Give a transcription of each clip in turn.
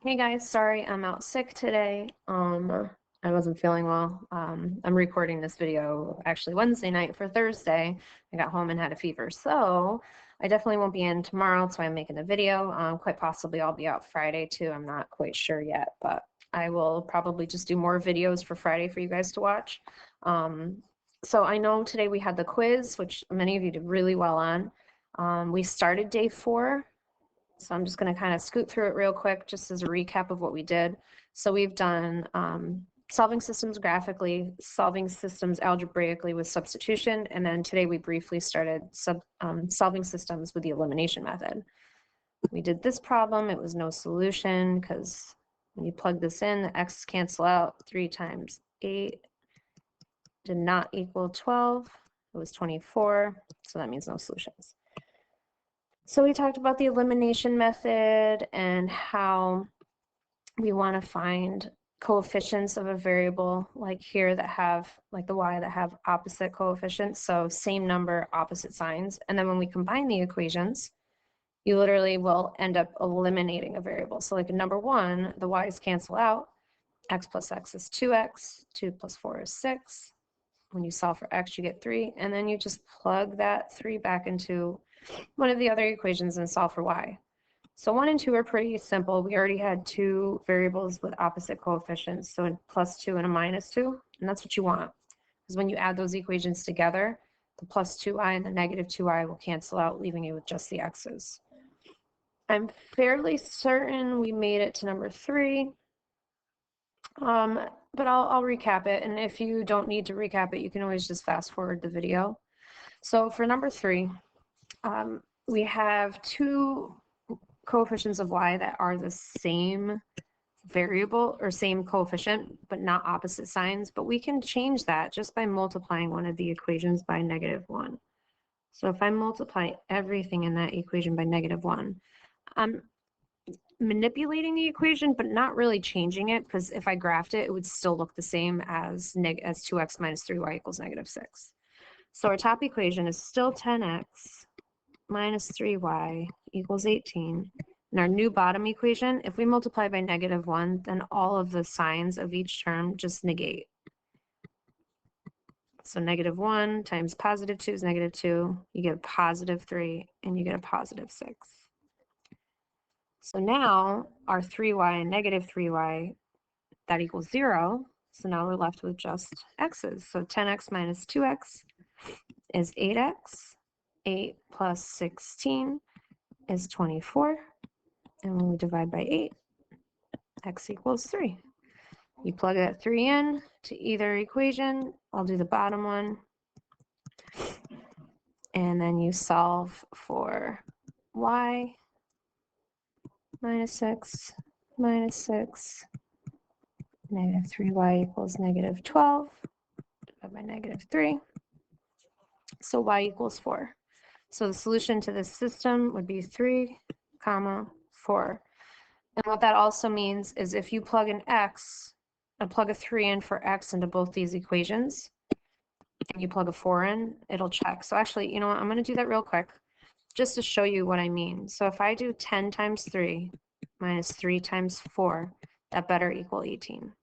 Hey guys, sorry I'm out sick today. I wasn't feeling well. I'm recording this video actually Wednesday night for Thursday. I got home and had a fever, so I definitely won't be in tomorrow. So I'm making a video. Quite possibly I'll be out Friday too. I'm not quite sure yet, but I will probably just do more videos for Friday for you guys to watch. So I know today we had the quiz, which many of you did really well on. We started day 4. So I'm just going to kind of scoot through it real quick, just as a recap of what we did. So we've done solving systems graphically, solving systems algebraically with substitution, and then today we briefly started solving systems with the elimination method. We did this problem. It was no solution because when you plug this in, the x's cancel out. 3 times 8 did not equal 12. It was 24, so that means no solutions. So we talked about the elimination method and how we want to find coefficients of a variable like here that have, like the y, that have opposite coefficients, so same number, opposite signs. And then when we combine the equations, you literally will end up eliminating a variable. So like in number 1, the y's cancel out. X plus x is 2x, 2 plus 4 is 6. When you solve for x, you get 3, and then you just plug that 3 back into one of the other equations and solve for y. So 1 and 2 are pretty simple. We already had 2 variables with opposite coefficients, so a +2 and a -2, and that's what you want. Because when you add those equations together, the +2i and the -2i will cancel out, leaving you with just the x's. I'm fairly certain we made it to number 3, but I'll recap it, and if you don't need to recap it, you can always just fast forward the video. So for number 3, we have 2 coefficients of y that are the same variable or same coefficient, but not opposite signs. But we can change that just by multiplying one of the equations by -1. So if I multiply everything in that equation by -1, I'm manipulating the equation, but not really changing it, because if I graphed it, it would still look the same as 2x minus 3y equals -6. So our top equation is still 10x minus 3y equals 18. And our new bottom equation, if we multiply by -1, then all of the signs of each term just negate. So -1 times +2 is -2. You get a +3, and you get a +6. So now our 3y and -3y, that equals 0. So now we're left with just x's. So 10x minus 2x is 8x. 8 plus 16 is 24. And when we divide by 8, x equals 3. You plug that 3 in to either equation. I'll do the bottom one. And then you solve for y -6 minus 6, -3y equals -12, divided by -3. So y equals 4. So the solution to this system would be 3, 4. And what that also means is if you plug an x, plug a 3 in for x into both these equations, and you plug a 4 in, it'll check. So actually, you know what, I'm going to do that real quick just to show you what I mean. So if I do 10 times 3 minus 3 times 4, that better equal 18,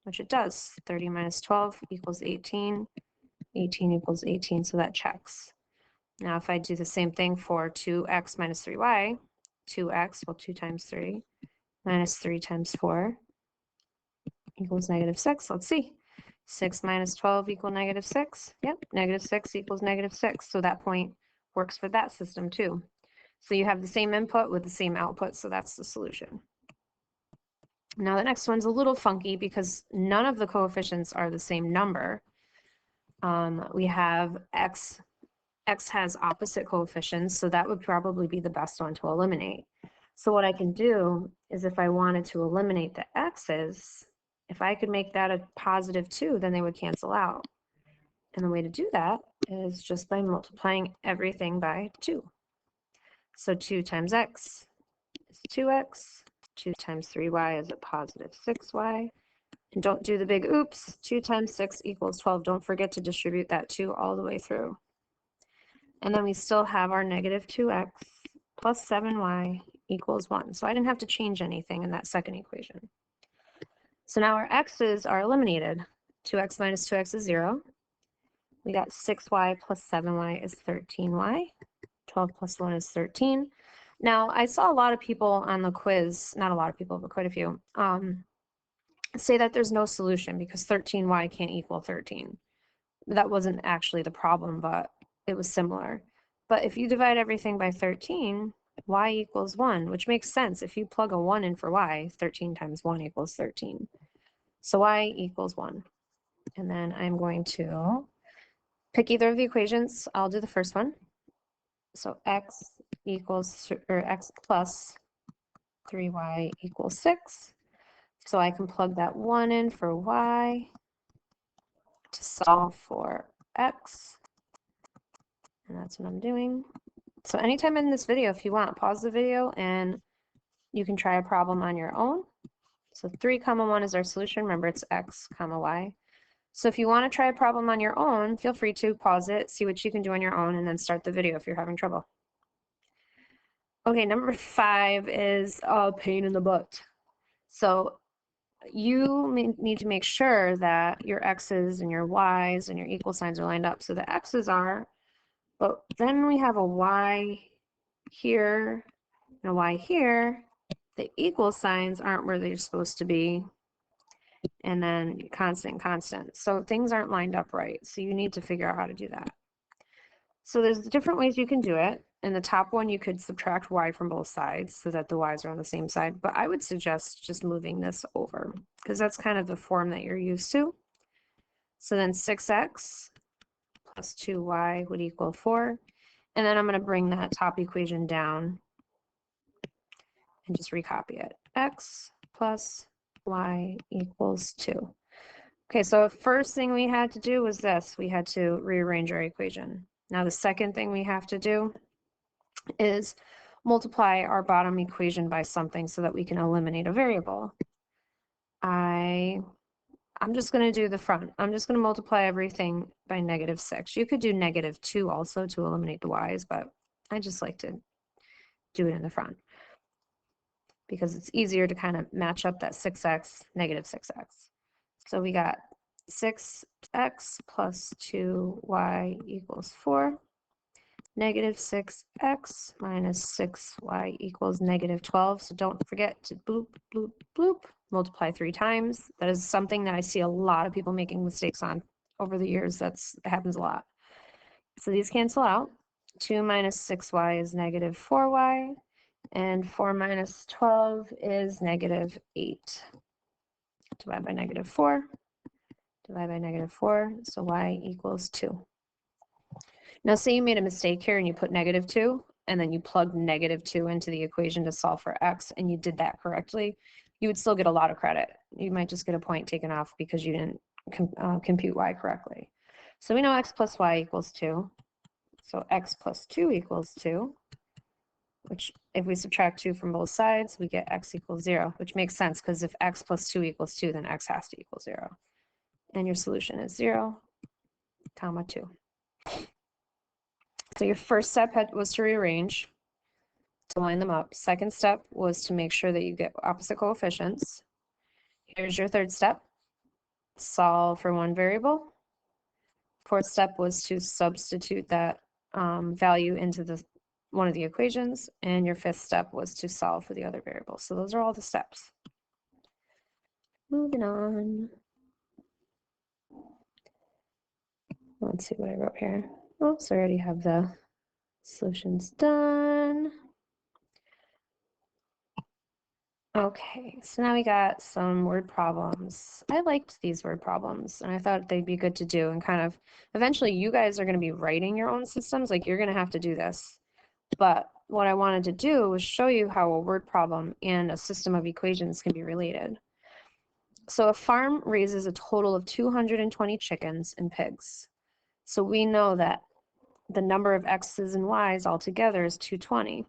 which it does. 30 minus 12 equals 18. 18 equals 18, so that checks. Now if I do the same thing for 2x minus 3y, 2x, well 2 times 3 minus 3 times 4 equals -6. Let's see. 6 minus 12 equal -6. Yep, -6 equals -6. So that point works for that system too. So you have the same input with the same output, so that's the solution. Now the next one's a little funky because none of the coefficients are the same number. We have x has opposite coefficients, so that would probably be the best one to eliminate. So what I can do is if I wanted to eliminate the x's, if I could make that a +2, then they would cancel out. And the way to do that is just by multiplying everything by 2. So 2 times x is 2x. 2 times 3y is a +6y. And don't do the big oops. 2 times 6 equals 12. Don't forget to distribute that 2 all the way through. And then we still have our -2x plus 7y equals 1. So I didn't have to change anything in that second equation. So now our x's are eliminated. 2x minus 2x is 0. We got 6y plus 7y is 13y. 12 plus 1 is 13. Now, I saw a lot of people on the quiz, not a lot of people, but quite a few, say that there's no solution because 13y can't equal 13. That wasn't actually the problem, but it was similar. But if you divide everything by 13, y equals 1, which makes sense. If you plug a 1 in for y, 13 times 1 equals 13. So y equals 1. And then I'm going to pick either of the equations. I'll do the first one. So x plus 3y equals 6. So I can plug that 1 in for y to solve for x. And that's what I'm doing. So anytime in this video, if you want, pause the video and you can try a problem on your own. So 3 comma 1 is our solution. Remember, it's x comma y. So if you want to try a problem on your own, feel free to pause it, see what you can do on your own, and then start the video if you're having trouble. Okay, number 5 is a pain in the butt. So you need to make sure that your x's and your y's and your equal signs are lined up. So the x's are, but then we have a y here and a y here. The equal signs aren't where they're supposed to be. And then constant, constant. So things aren't lined up right. So you need to figure out how to do that. So there's different ways you can do it. In the top one, you could subtract y from both sides so that the y's are on the same side. But I would suggest just moving this over because that's kind of the form that you're used to. So then 6x plus 2y would equal 4. And then I'm going to bring that top equation down and just recopy it. X plus y equals 2. Okay, so first thing we had to do was this. We had to rearrange our equation. Now the second thing we have to do is multiply our bottom equation by something so that we can eliminate a variable. I'm just going to do the front. I'm just going to multiply everything by -6. You could do -2 also to eliminate the y's, but I just like to do it in the front because it's easier to kind of match up that 6x, -6x. So we got 6x plus 2y equals 4. -6x minus 6y equals -12. So don't forget to bloop, bloop, bloop, multiply 3 times. That is something that I see a lot of people making mistakes on over the years. It happens a lot. So these cancel out. 2 minus 6y is -4y, and 4 minus 12 is -8. Divide by -4, divide by -4, so y equals 2. Now say you made a mistake here and you put -2 and then you plugged -2 into the equation to solve for x and you did that correctly, you would still get a lot of credit. You might just get a point taken off because you didn't compute y correctly. So we know x plus y equals 2. So x plus 2 equals 2, which if we subtract 2 from both sides, we get x equals 0, which makes sense because if x plus 2 equals 2, then x has to equal 0. And your solution is 0, comma 2. So your first step was to rearrange, to line them up. Second step was to make sure that you get opposite coefficients. Here's your third step. Solve for one variable. Fourth step was to substitute that value into one of the equations. And your fifth step was to solve for the other variable. So those are all the steps. Moving on. Let's see what I wrote here. Oops, I already have the solutions done. Okay, so now we got some word problems. I liked these word problems and I thought they'd be good to do and kind of eventually you guys are going to be writing your own systems, like you're going to have to do this. But what I wanted to do was show you how a word problem and a system of equations can be related. So a farm raises a total of 220 chickens and pigs. So we know that the number of x's and y's altogether is 220.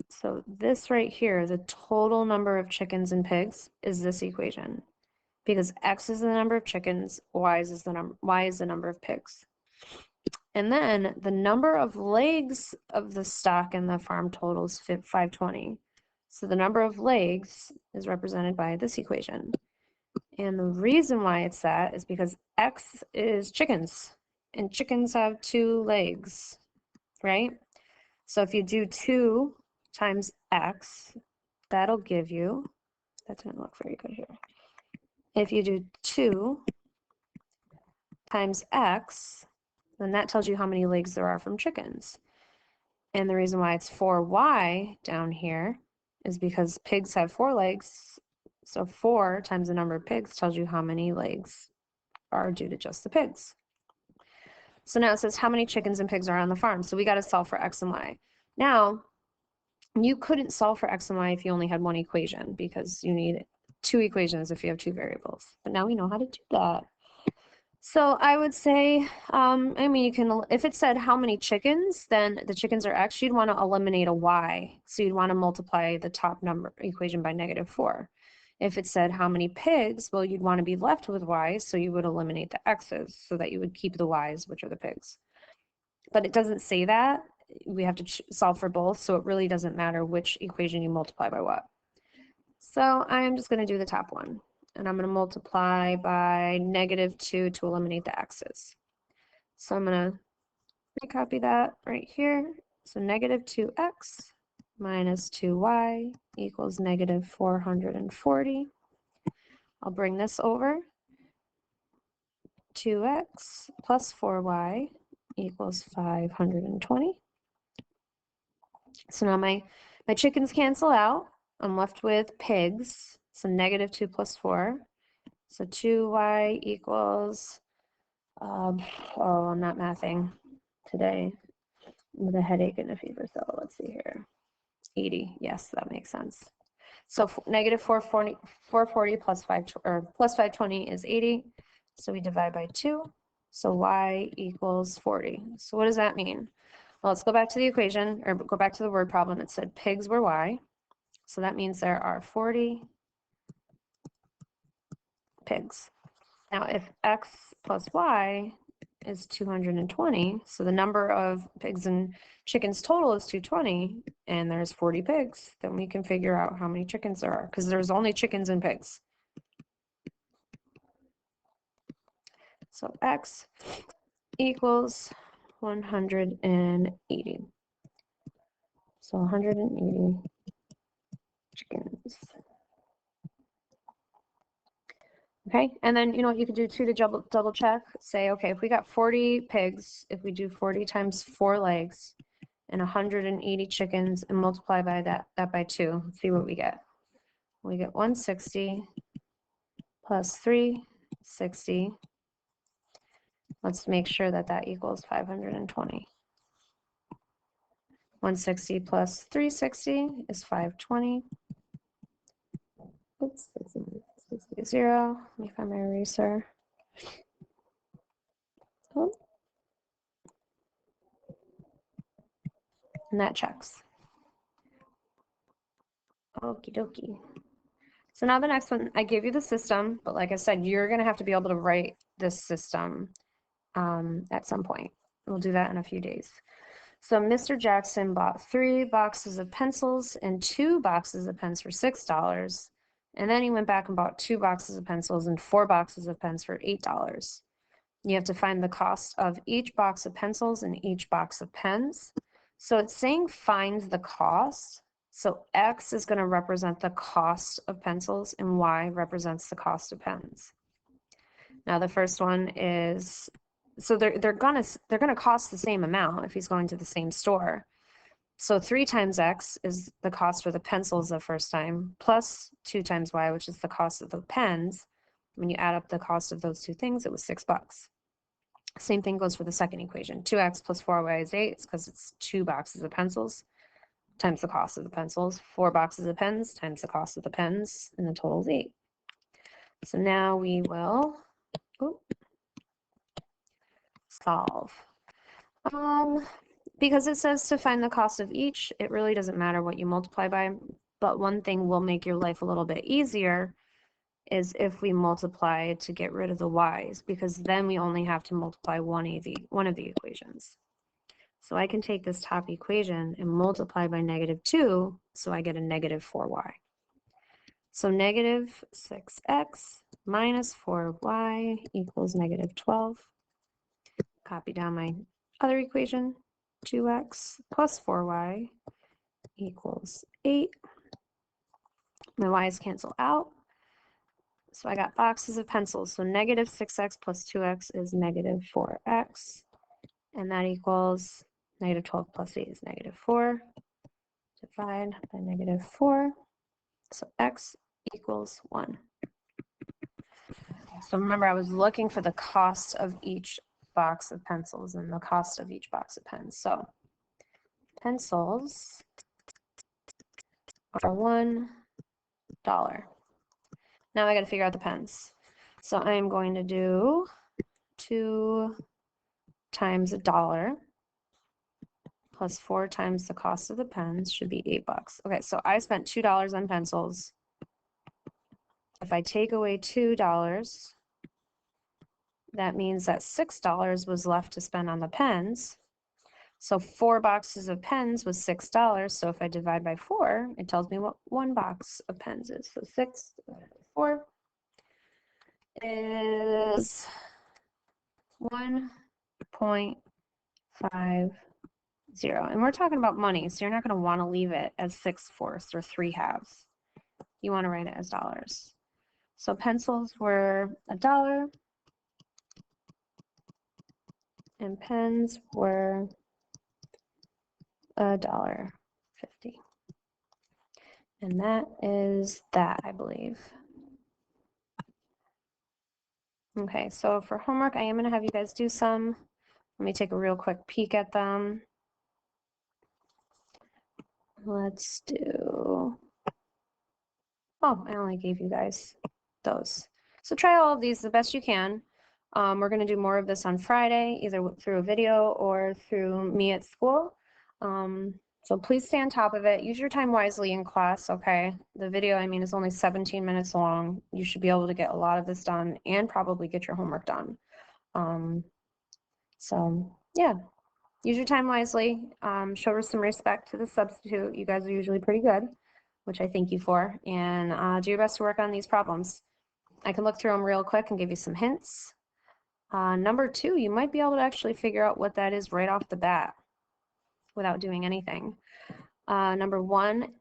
So this right here, the total number of chickens and pigs is this equation, because x is the number of chickens, y is the number of pigs. And then the number of legs of the stock in the farm total is 520. So the number of legs is represented by this equation. And the reason why it's that is because X is chickens, and chickens have 2 legs, right? So if you do 2 times X, that'll give you, that didn't look very good here. If you do 2 times X, then that tells you how many legs there are from chickens. And the reason why it's 4y down here is because pigs have 4 legs. So 4 times the number of pigs tells you how many legs are due to just the pigs. So now it says how many chickens and pigs are on the farm. So we got to solve for x and y. Now, you couldn't solve for x and y if you only had one equation because you need 2 equations if you have 2 variables. But now we know how to do that. So I would say, I mean, you can, if it said how many chickens, then the chickens are x, you'd want to eliminate a y. So you'd want to multiply the top number equation by -4. If it said how many pigs, well, you'd want to be left with y, so you would eliminate the x's so that you would keep the y's, which are the pigs. But it doesn't say that. We have to solve for both, so it really doesn't matter which equation you multiply by what. So I'm just going to do the top one. And I'm going to multiply by -2 to eliminate the x's. So I'm going to recopy that right here. So -2x minus 2y equals -440. I'll bring this over. 2x plus 4y equals 520. So now my chickens cancel out. I'm left with pigs. So -2 plus 4. So 2y equals, oh, I'm not mathing today with a headache and a fever. So let's see here. 80. Yes, that makes sense. So -440 plus 520 is 80. So we divide by 2. So y equals 40. So what does that mean? Well, let's go back to the equation, or go back to the word problem. It said pigs were y. So that means there are 40 pigs. Now, if x plus y is 220, so the number of pigs and chickens total is 220, and there's 40 pigs, then we can figure out how many chickens there are, because there's only chickens and pigs. So x equals 180. So 180 chickens. Okay, and then you know what you could do too to double check, say, okay, if we got 40 pigs, if we do 40 times 4 legs and 180 chickens and multiply by that by 2, let's see what we get. We get 160 plus 360. Let's make sure that that equals 520. 160 plus 360 is 520. Oops, 0. Let me find my eraser. Oh. And that checks. Okie dokie. So now the next one, I gave you the system, but like I said, you're going to have to be able to write this system at some point. We'll do that in a few days. So Mr. Jackson bought 3 boxes of pencils and 2 boxes of pens for $6. And then he went back and bought 2 boxes of pencils and 4 boxes of pens for $8. You have to find the cost of each box of pencils and each box of pens. So it's saying find the cost. So X is going to represent the cost of pencils and Y represents the cost of pens. Now the first one is, so they're gonna cost the same amount if he's going to the same store. So 3 times X is the cost for the pencils the first time, plus 2 times Y, which is the cost of the pens. When you add up the cost of those 2 things, it was $6. Same thing goes for the second equation. 2x plus 4y is 8. It's because it's 2 boxes of pencils times the cost of the pencils. 4 boxes of pens times the cost of the pens, and the total is 8. So now we will solve. Because it says to find the cost of each, it really doesn't matter what you multiply by, but one thing will make your life a little bit easier is if we multiply to get rid of the y's, because then we only have to multiply one of the equations. So I can take this top equation and multiply by -2, so I get a -4y. So -6x minus 4y equals -12. Copy down my other equation, 2x plus 4y equals 8. My y's cancel out. So I got boxes of pencils. So -6x plus 2x is -4x. And that equals -12 plus 8 is -4. Divide by -4. So x equals 1. So remember, I was looking for the cost of each box of pencils and the cost of each box of pens. So pencils are $1. Now I got to figure out the pens. So I am going to do 2 times $1 plus 4 times the cost of the pens should be $8. Okay, so I spent $2 on pencils. If I take away $2, that means that $6 was left to spend on the pens. So 4 boxes of pens was $6. So if I divide by 4, it tells me what 1 box of pens is. So 6 divided by 4 is 1.50. And we're talking about money, so you're not going to want to leave it as 6/4 or 3/2. You want to write it as dollars. So pencils were $1 and pens were $1.50. And that is that, I believe. Okay, so for homework, I am going to have you guys do some. Let me take a real quick peek at them. Let's do, oh, I only gave you guys those. So try all of these the best you can. We're going to do more of this on Friday, either through a video or through me at school. So please stay on top of it. Use your time wisely in class, okay? The video, I mean, is only 17 minutes long. You should be able to get a lot of this done and probably get your homework done. So yeah, use your time wisely. Show some respect to the substitute. You guys are usually pretty good, which I thank you for. And do your best to work on these problems. I can look through them real quick and give you some hints. Number 2, you might be able to actually figure out what that is right off the bat without doing anything. Number 1,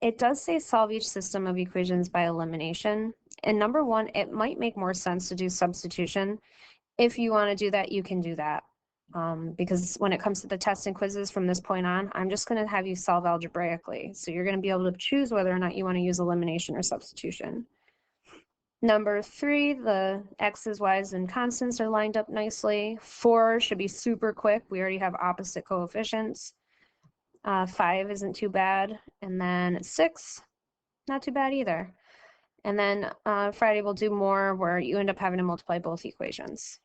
it does say solve each system of equations by elimination. And number 1, it might make more sense to do substitution. If you want to do that, you can do that. Because when it comes to the tests and quizzes from this point on, I'm just going to have you solve algebraically. So you're going to be able to choose whether or not you want to use elimination or substitution. Number 3, the x's, y's, and constants are lined up nicely. 4 should be super quick. We already have opposite coefficients. 5 isn't too bad. And then 6, not too bad either. And then Friday we'll do more where you end up having to multiply both equations.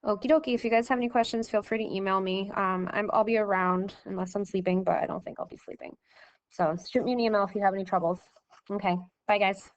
Okie dokie, if you guys have any questions, feel free to email me. I'll be around unless I'm sleeping, but I don't think I'll be sleeping. So shoot me an email if you have any troubles. Okay, bye guys.